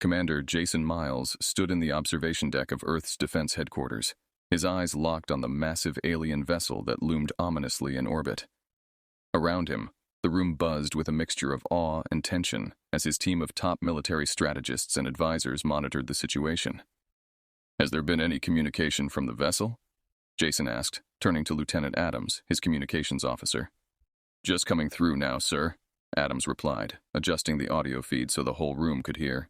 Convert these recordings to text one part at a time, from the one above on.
Commander Jason Miles stood in the observation deck of Earth's Defense Headquarters, his eyes locked on the massive alien vessel that loomed ominously in orbit. Around him, the room buzzed with a mixture of awe and tension as his team of top military strategists and advisors monitored the situation. "Has there been any communication from the vessel?" Jason asked, turning to Lieutenant Adams, his communications officer. "Just coming through now, sir," Adams replied, adjusting the audio feed so the whole room could hear.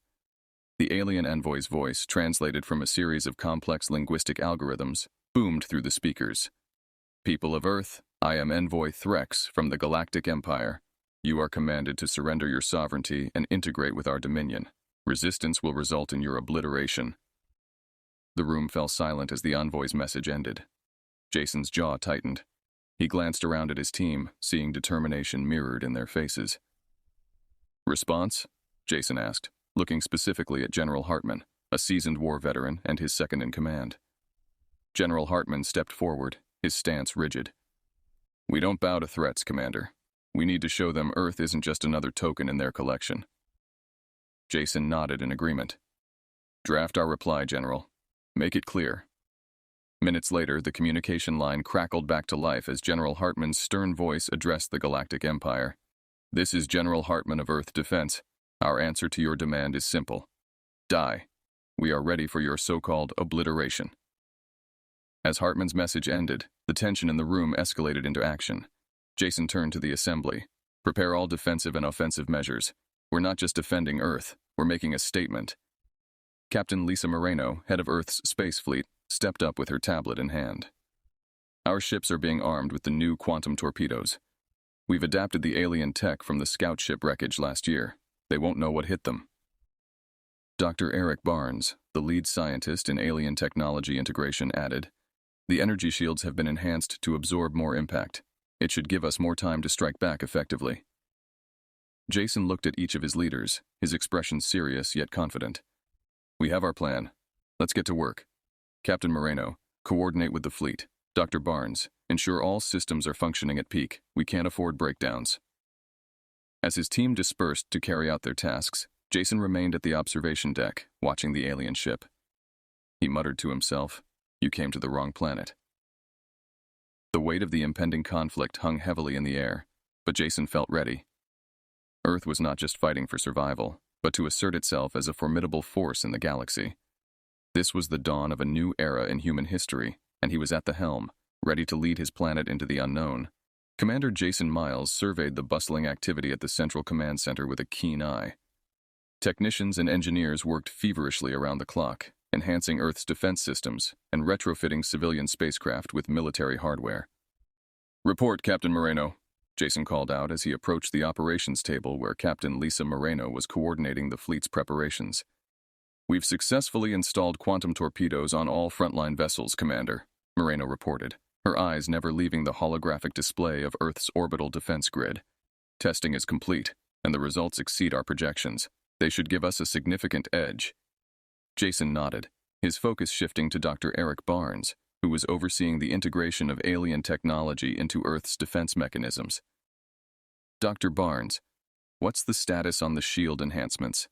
The alien envoy's voice, translated from a series of complex linguistic algorithms, boomed through the speakers. "People of Earth, I am Envoy Threx from the Galactic Empire. You are commanded to surrender your sovereignty and integrate with our dominion. Resistance will result in your obliteration." The room fell silent as the envoy's message ended. Jason's jaw tightened. He glanced around at his team, seeing determination mirrored in their faces. "Response?" Jason asked, looking specifically at General Hartman, a seasoned war veteran and his second-in-command. General Hartman stepped forward, his stance rigid. "We don't bow to threats, Commander. We need to show them Earth isn't just another token in their collection." Jason nodded in agreement. "Draft our reply, General. Make it clear." Minutes later, the communication line crackled back to life as General Hartman's stern voice addressed the Galactic Empire. "This is General Hartman of Earth Defense. Our answer to your demand is simple. Die. We are ready for your so-called obliteration." As Hartman's message ended, the tension in the room escalated into action. Jason turned to the assembly. "Prepare all defensive and offensive measures. We're not just defending Earth, we're making a statement." Captain Lisa Moreno, head of Earth's space fleet, stepped up with her tablet in hand. "Our ships are being armed with the new quantum torpedoes. We've adapted the alien tech from the scout ship wreckage last year. They won't know what hit them." Dr. Eric Barnes, the lead scientist in alien technology integration, added, "The energy shields have been enhanced to absorb more impact. It should give us more time to strike back effectively." Jason looked at each of his leaders, his expression serious yet confident. "We have our plan. Let's get to work. Captain Moreno, coordinate with the fleet. Dr. Barnes, ensure all systems are functioning at peak. We can't afford breakdowns." As his team dispersed to carry out their tasks, Jason remained at the observation deck, watching the alien ship. He muttered to himself, "You came to the wrong planet." The weight of the impending conflict hung heavily in the air, but Jason felt ready. Earth was not just fighting for survival, but to assert itself as a formidable force in the galaxy. This was the dawn of a new era in human history, and he was at the helm, ready to lead his planet into the unknown. Commander Jason Miles surveyed the bustling activity at the Central Command Center with a keen eye. Technicians and engineers worked feverishly around the clock, enhancing Earth's defense systems and retrofitting civilian spacecraft with military hardware. "Report, Captain Moreno," Jason called out as he approached the operations table where Captain Lisa Moreno was coordinating the fleet's preparations. "We've successfully installed quantum torpedoes on all frontline vessels, Commander," Moreno reported, her eyes never leaving the holographic display of Earth's orbital defense grid. "Testing is complete, and the results exceed our projections. They should give us a significant edge." Jason nodded, his focus shifting to Dr. Eric Barnes, who was overseeing the integration of alien technology into Earth's defense mechanisms. "Dr. Barnes, what's the status on the shield enhancements?"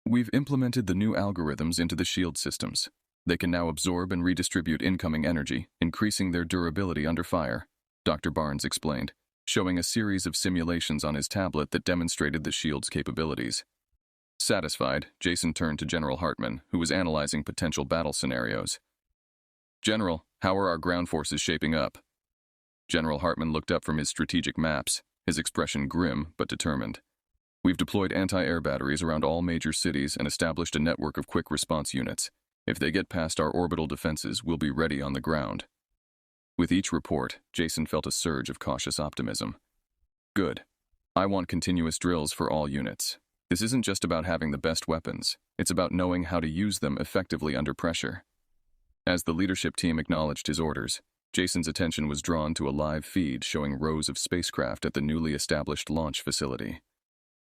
"We've implemented the new algorithms into the shield systems. They can now absorb and redistribute incoming energy, increasing their durability under fire," Dr. Barnes explained, showing a series of simulations on his tablet that demonstrated the shield's capabilities. Satisfied, Jason turned to General Hartman, who was analyzing potential battle scenarios. "General, how are our ground forces shaping up?" General Hartman looked up from his strategic maps, his expression grim but determined. "We've deployed anti-air batteries around all major cities and established a network of quick response units. If they get past our orbital defenses, we'll be ready on the ground." With each report, Jason felt a surge of cautious optimism. "Good. I want continuous drills for all units. This isn't just about having the best weapons, it's about knowing how to use them effectively under pressure." As the leadership team acknowledged his orders, Jason's attention was drawn to a live feed showing rows of spacecraft at the newly established launch facility.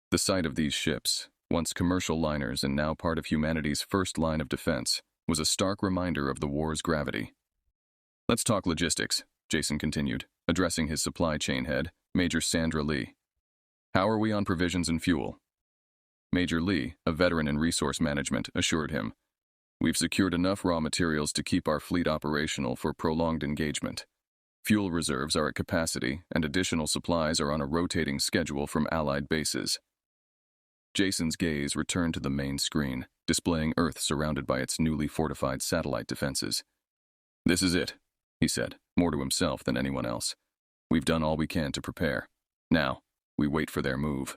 The sight of these ships, once commercial liners and now part of humanity's first line of defense, was a stark reminder of the war's gravity. "Let's talk logistics," Jason continued, addressing his supply chain head, Major Sandra Lee. "How are we on provisions and fuel?" Major Lee, a veteran in resource management, assured him. We've secured enough raw materials to keep our fleet operational for prolonged engagement. Fuel reserves are at capacity, and additional supplies are on a rotating schedule from Allied bases. Jason's gaze returned to the main screen, displaying Earth surrounded by its newly fortified satellite defenses. This is it, he said, more to himself than anyone else. We've done all we can to prepare. Now, we wait for their move.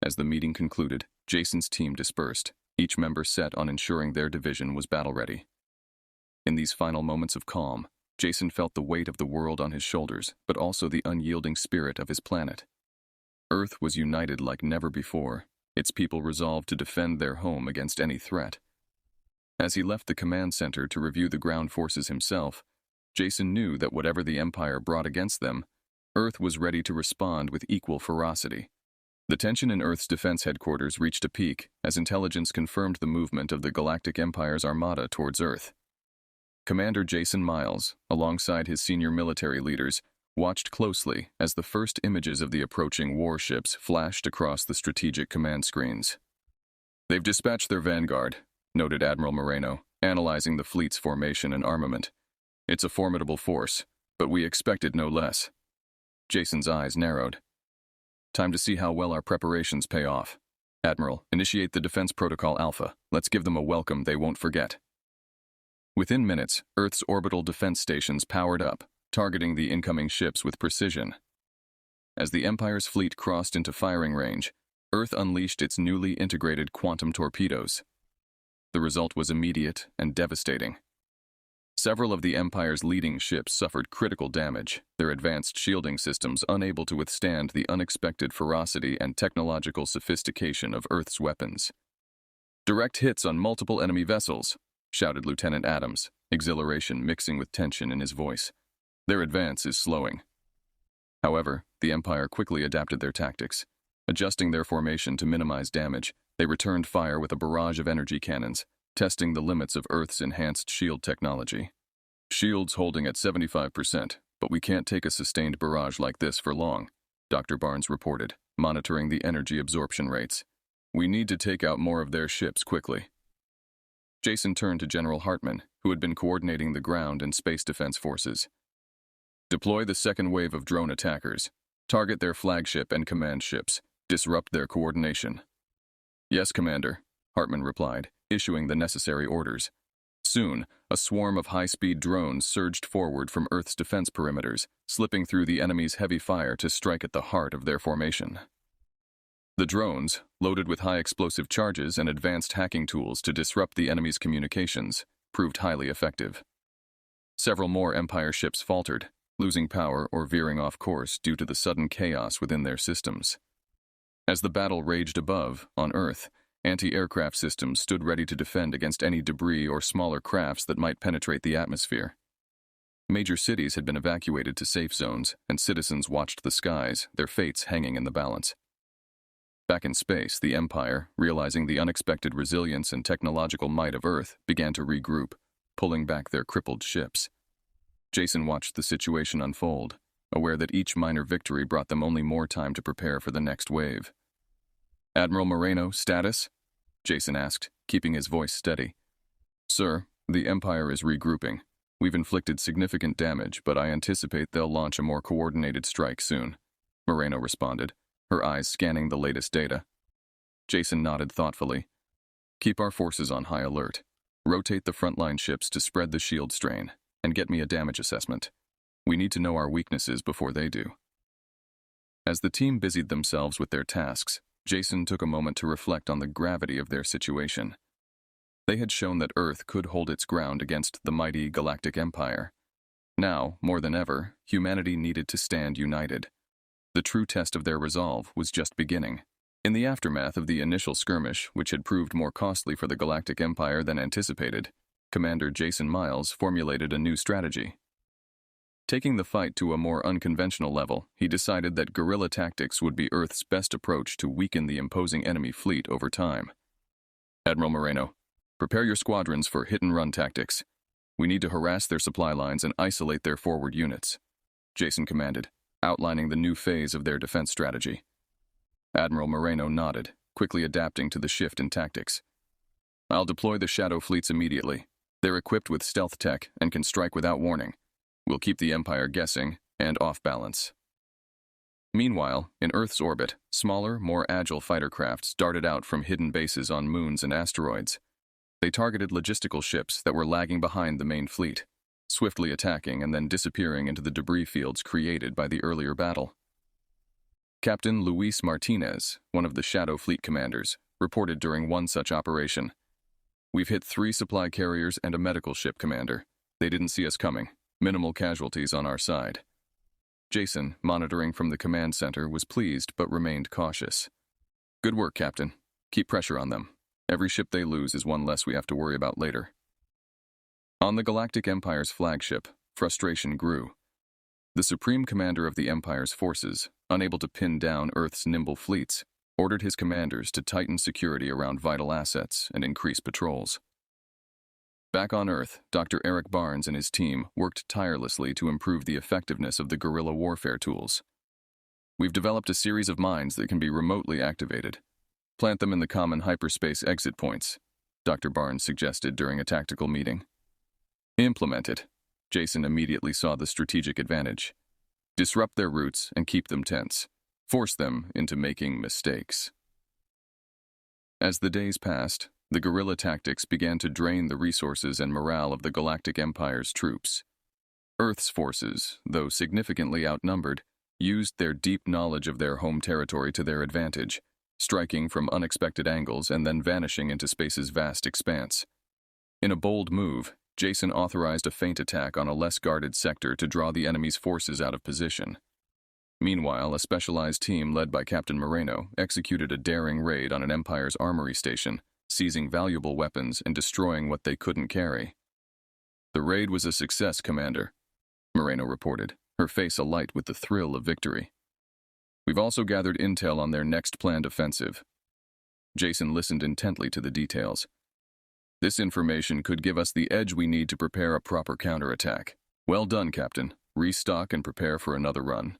As the meeting concluded, Jason's team dispersed, each member set on ensuring their division was battle-ready. In these final moments of calm, Jason felt the weight of the world on his shoulders, but also the unyielding spirit of his planet. Earth was united like never before, its people resolved to defend their home against any threat. As he left the command center to review the ground forces himself, Jason knew that whatever the Empire brought against them, Earth was ready to respond with equal ferocity. The tension in Earth's defense headquarters reached a peak as intelligence confirmed the movement of the Galactic Empire's armada towards Earth. Commander Jason Miles, alongside his senior military leaders, watched closely as the first images of the approaching warships flashed across the strategic command screens. They've dispatched their vanguard, noted Admiral Moreno, analyzing the fleet's formation and armament. It's a formidable force, but we expected no less. Jason's eyes narrowed. Time to see how well our preparations pay off. Admiral, initiate the Defense Protocol Alpha. Let's give them a welcome they won't forget. Within minutes, Earth's orbital defense stations powered up, targeting the incoming ships with precision. As the Empire's fleet crossed into firing range, Earth unleashed its newly integrated quantum torpedoes. The result was immediate and devastating. Several of the Empire's leading ships suffered critical damage, their advanced shielding systems unable to withstand the unexpected ferocity and technological sophistication of Earth's weapons. Direct hits on multiple enemy vessels, shouted Lieutenant Adams, exhilaration mixing with tension in his voice. Their advance is slowing. However, the Empire quickly adapted their tactics. Adjusting their formation to minimize damage, they returned fire with a barrage of energy cannons, testing the limits of Earth's enhanced shield technology. Shields holding at 75%, but we can't take a sustained barrage like this for long, Dr. Barnes reported, monitoring the energy absorption rates. We need to take out more of their ships quickly. Jason turned to General Hartman, who had been coordinating the ground and space defense forces. Deploy the second wave of drone attackers. Target their flagship and command ships. Disrupt their coordination. Yes, Commander, Hartman replied, issuing the necessary orders. Soon, a swarm of high-speed drones surged forward from Earth's defense perimeters, slipping through the enemy's heavy fire to strike at the heart of their formation. The drones, loaded with high explosive charges and advanced hacking tools to disrupt the enemy's communications, proved highly effective. Several more Empire ships faltered, losing power or veering off course due to the sudden chaos within their systems. As the battle raged above, on Earth, anti-aircraft systems stood ready to defend against any debris or smaller crafts that might penetrate the atmosphere. Major cities had been evacuated to safe zones, and citizens watched the skies, their fates hanging in the balance. Back in space, the Empire, realizing the unexpected resilience and technological might of Earth, began to regroup, pulling back their crippled ships. Jason watched the situation unfold, aware that each minor victory brought them only more time to prepare for the next wave. Admiral Moreno, status? Jason asked, keeping his voice steady. Sir, the Empire is regrouping. We've inflicted significant damage, but I anticipate they'll launch a more coordinated strike soon, Moreno responded, her eyes scanning the latest data. Jason nodded thoughtfully. Keep our forces on high alert. Rotate the frontline ships to spread the shield strain, and get me a damage assessment. We need to know our weaknesses before they do. As the team busied themselves with their tasks, Jason took a moment to reflect on the gravity of their situation. They had shown that Earth could hold its ground against the mighty Galactic Empire. Now, more than ever, humanity needed to stand united. The true test of their resolve was just beginning. In the aftermath of the initial skirmish, which had proved more costly for the Galactic Empire than anticipated, Commander Jason Miles formulated a new strategy. Taking the fight to a more unconventional level, he decided that guerrilla tactics would be Earth's best approach to weaken the imposing enemy fleet over time. Admiral Moreno, prepare your squadrons for hit-and-run tactics. We need to harass their supply lines and isolate their forward units, Jason commanded, outlining the new phase of their defense strategy. Admiral Moreno nodded, quickly adapting to the shift in tactics. "I'll deploy the shadow fleets immediately. They're equipped with stealth tech and can strike without warning. We'll keep the Empire guessing and off balance." Meanwhile, in Earth's orbit, smaller, more agile fighter crafts darted out from hidden bases on moons and asteroids. They targeted logistical ships that were lagging behind the main fleet, swiftly attacking and then disappearing into the debris fields created by the earlier battle. Captain Luis Martinez, one of the Shadow Fleet commanders, reported during one such operation. "We've hit 3 supply carriers and a medical ship, Commander. They didn't see us coming. Minimal casualties on our side." Jason, monitoring from the command center, was pleased but remained cautious. "Good work, Captain. Keep pressure on them. Every ship they lose is one less we have to worry about later." On the Galactic Empire's flagship, frustration grew. The Supreme Commander of the Empire's forces, unable to pin down Earth's nimble fleets, ordered his commanders to tighten security around vital assets and increase patrols. Back on Earth, Dr. Eric Barnes and his team worked tirelessly to improve the effectiveness of the guerrilla warfare tools. "We've developed a series of mines that can be remotely activated. Plant them in the common hyperspace exit points," Dr. Barnes suggested during a tactical meeting. "Implement it." Jason immediately saw the strategic advantage. "Disrupt their routes and keep them tense. Force them into making mistakes." As the days passed, the guerrilla tactics began to drain the resources and morale of the Galactic Empire's troops. Earth's forces, though significantly outnumbered, used their deep knowledge of their home territory to their advantage, striking from unexpected angles and then vanishing into space's vast expanse. In a bold move, Jason authorized a feint attack on a less guarded sector to draw the enemy's forces out of position. Meanwhile, a specialized team led by Captain Moreno executed a daring raid on an Empire's armory station, seizing valuable weapons and destroying what they couldn't carry. "The raid was a success, Commander," Moreno reported, her face alight with the thrill of victory. "We've also gathered intel on their next planned offensive." Jason listened intently to the details. "This information could give us the edge we need to prepare a proper counterattack. Well done, Captain. Restock and prepare for another run."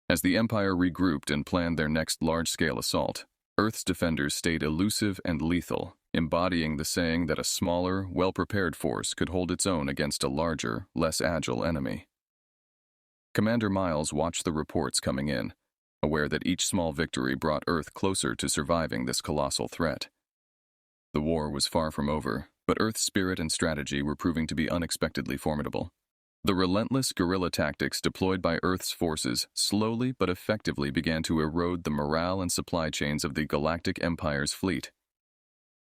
As the Empire regrouped and planned their next large-scale assault, Earth's defenders stayed elusive and lethal, embodying the saying that a smaller, well-prepared force could hold its own against a larger, less agile enemy. Commander Miles watched the reports coming in, aware that each small victory brought Earth closer to surviving this colossal threat. The war was far from over, but Earth's spirit and strategy were proving to be unexpectedly formidable. The relentless guerrilla tactics deployed by Earth's forces slowly but effectively began to erode the morale and supply chains of the Galactic Empire's fleet.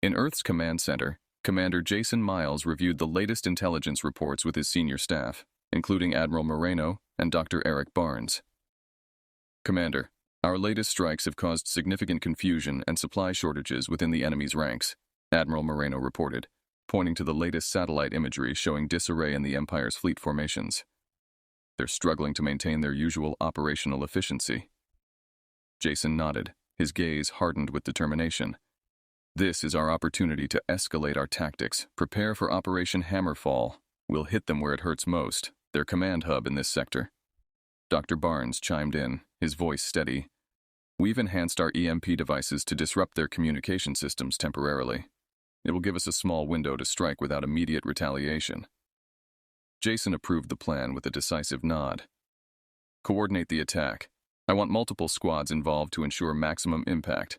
In Earth's command center, Commander Jason Miles reviewed the latest intelligence reports with his senior staff, including Admiral Moreno and Dr. Eric Barnes. "Commander, our latest strikes have caused significant confusion and supply shortages within the enemy's ranks," Admiral Moreno reported, pointing to the latest satellite imagery showing disarray in the Empire's fleet formations. "They're struggling to maintain their usual operational efficiency." Jason nodded, his gaze hardened with determination. "This is our opportunity to escalate our tactics, prepare for Operation Hammerfall. We'll hit them where it hurts most, their command hub in this sector." Dr. Barnes chimed in, his voice steady. "We've enhanced our EMP devices to disrupt their communication systems temporarily. It will give us a small window to strike without immediate retaliation." Jason approved the plan with a decisive nod. "Coordinate the attack. I want multiple squads involved to ensure maximum impact.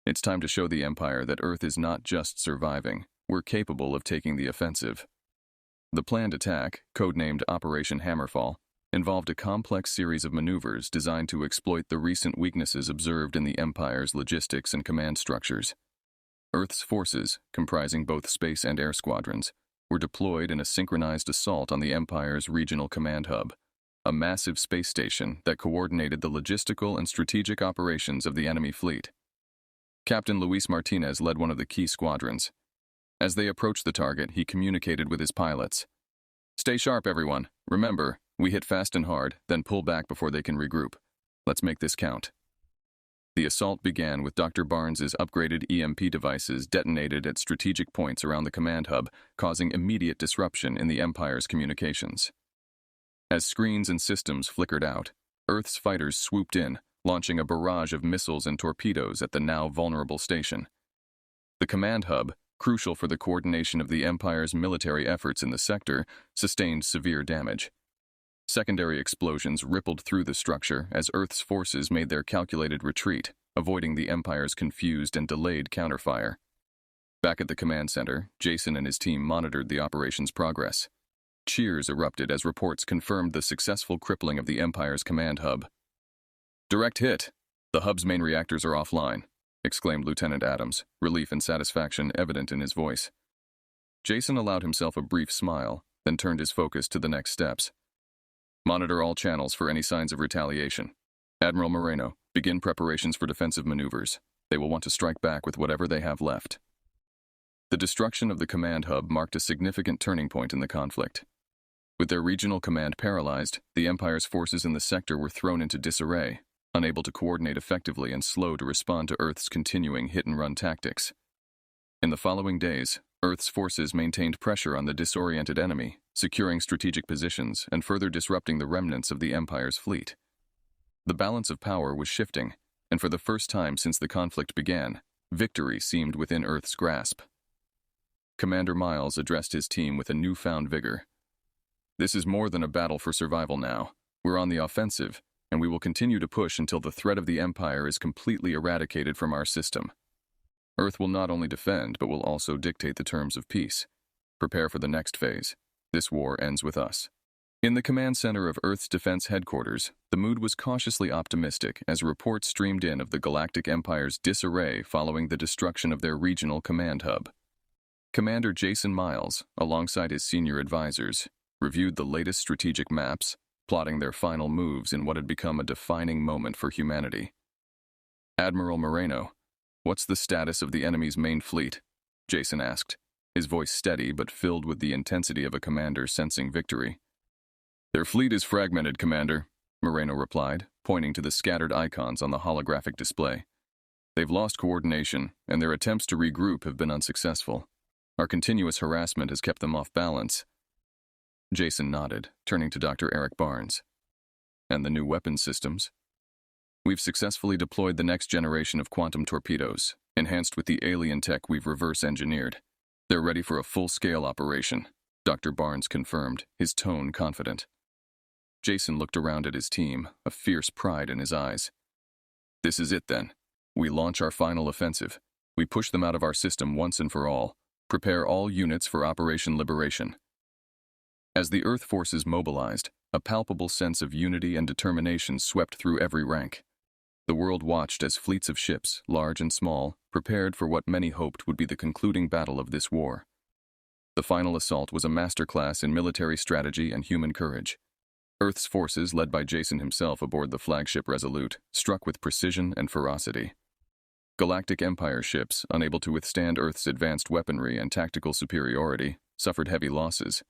It's time to show the Empire that Earth is not just surviving. We're capable of taking the offensive." The planned attack, codenamed Operation Hammerfall, involved a complex series of maneuvers designed to exploit the recent weaknesses observed in the Empire's logistics and command structures. Earth's forces, comprising both space and air squadrons, were deployed in a synchronized assault on the Empire's regional command hub, a massive space station that coordinated the logistical and strategic operations of the enemy fleet. Captain Luis Martinez led one of the key squadrons. As they approached the target, he communicated with his pilots. "Stay sharp, everyone. Remember, we hit fast and hard, then pull back before they can regroup. Let's make this count." The assault began with Dr. Barnes's upgraded EMP devices detonated at strategic points around the command hub, causing immediate disruption in the Empire's communications. As screens and systems flickered out, Earth's fighters swooped in, launching a barrage of missiles and torpedoes at the now vulnerable station. The command hub, crucial for the coordination of the Empire's military efforts in the sector, sustained severe damage. Secondary explosions rippled through the structure as Earth's forces made their calculated retreat, avoiding the Empire's confused and delayed counterfire. Back at the command center, Jason and his team monitored the operation's progress. Cheers erupted as reports confirmed the successful crippling of the Empire's command hub. "Direct hit! The hub's main reactors are offline," exclaimed Lieutenant Adams, relief and satisfaction evident in his voice. Jason allowed himself a brief smile, then turned his focus to the next steps. "Monitor all channels for any signs of retaliation. Admiral Moreno, begin preparations for defensive maneuvers. They will want to strike back with whatever they have left." The destruction of the command hub marked a significant turning point in the conflict. With their regional command paralyzed, the Empire's forces in the sector were thrown into disarray, unable to coordinate effectively and slow to respond to Earth's continuing hit-and-run tactics. In the following days, Earth's forces maintained pressure on the disoriented enemy, securing strategic positions and further disrupting the remnants of the Empire's fleet. The balance of power was shifting, and for the first time since the conflict began, victory seemed within Earth's grasp. Commander Miles addressed his team with a newfound vigor. "This is more than a battle for survival now. We're on the offensive, and we will continue to push until the threat of the Empire is completely eradicated from our system. Earth will not only defend, but will also dictate the terms of peace. Prepare for the next phase. This war ends with us." In the command center of Earth's defense headquarters, the mood was cautiously optimistic as reports streamed in of the Galactic Empire's disarray following the destruction of their regional command hub. Commander Jason Miles, alongside his senior advisors, reviewed the latest strategic maps, plotting their final moves in what had become a defining moment for humanity. "Admiral Moreno, what's the status of the enemy's main fleet?" Jason asked, his voice steady but filled with the intensity of a commander sensing victory. "Their fleet is fragmented, Commander," Moreno replied, pointing to the scattered icons on the holographic display. "They've lost coordination, and their attempts to regroup have been unsuccessful. Our continuous harassment has kept them off balance." Jason nodded, turning to Dr. Eric Barnes. "And the new weapons systems?" "We've successfully deployed the next generation of quantum torpedoes, enhanced with the alien tech we've reverse-engineered. They're ready for a full-scale operation," Dr. Barnes confirmed, his tone confident. Jason looked around at his team, a fierce pride in his eyes. "This is it, then. We launch our final offensive. We push them out of our system once and for all. Prepare all units for Operation Liberation." As the Earth forces mobilized, a palpable sense of unity and determination swept through every rank. The world watched as fleets of ships, large and small, prepared for what many hoped would be the concluding battle of this war. The final assault was a masterclass in military strategy and human courage. Earth's forces, led by Jason himself aboard the flagship Resolute, struck with precision and ferocity. Galactic Empire ships, unable to withstand Earth's advanced weaponry and tactical superiority, suffered heavy losses.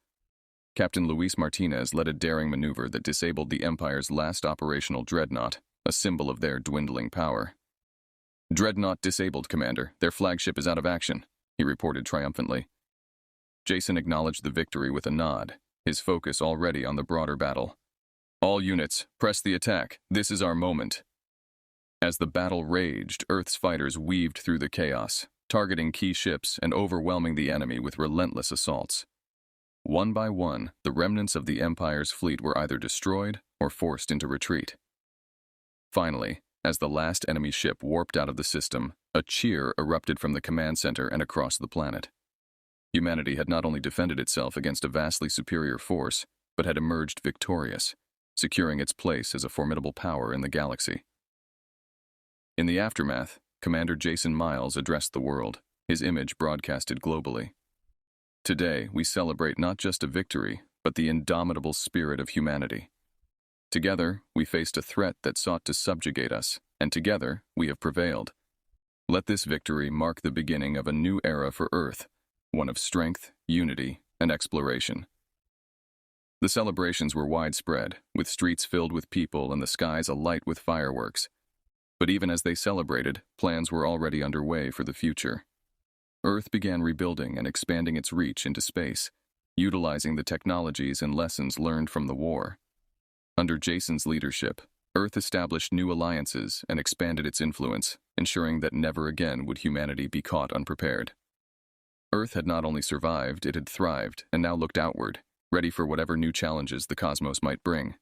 Captain Luis Martinez led a daring maneuver that disabled the Empire's last operational dreadnought, a symbol of their dwindling power. "Dreadnought disabled, Commander. Their flagship is out of action," he reported triumphantly. Jason acknowledged the victory with a nod, his focus already on the broader battle. "All units, press the attack. This is our moment." As the battle raged, Earth's fighters weaved through the chaos, targeting key ships and overwhelming the enemy with relentless assaults. One by one, the remnants of the Empire's fleet were either destroyed or forced into retreat. Finally, as the last enemy ship warped out of the system, a cheer erupted from the command center and across the planet. Humanity had not only defended itself against a vastly superior force, but had emerged victorious, securing its place as a formidable power in the galaxy. In the aftermath, Commander Jason Miles addressed the world, his image broadcasted globally. "Today, we celebrate not just a victory, but the indomitable spirit of humanity. Together, we faced a threat that sought to subjugate us, and together, we have prevailed. Let this victory mark the beginning of a new era for Earth, one of strength, unity, and exploration." The celebrations were widespread, with streets filled with people and the skies alight with fireworks. But even as they celebrated, plans were already underway for the future. Earth began rebuilding and expanding its reach into space, utilizing the technologies and lessons learned from the war. Under Jason's leadership, Earth established new alliances and expanded its influence, ensuring that never again would humanity be caught unprepared. Earth had not only survived, it had thrived, and now looked outward, ready for whatever new challenges the cosmos might bring.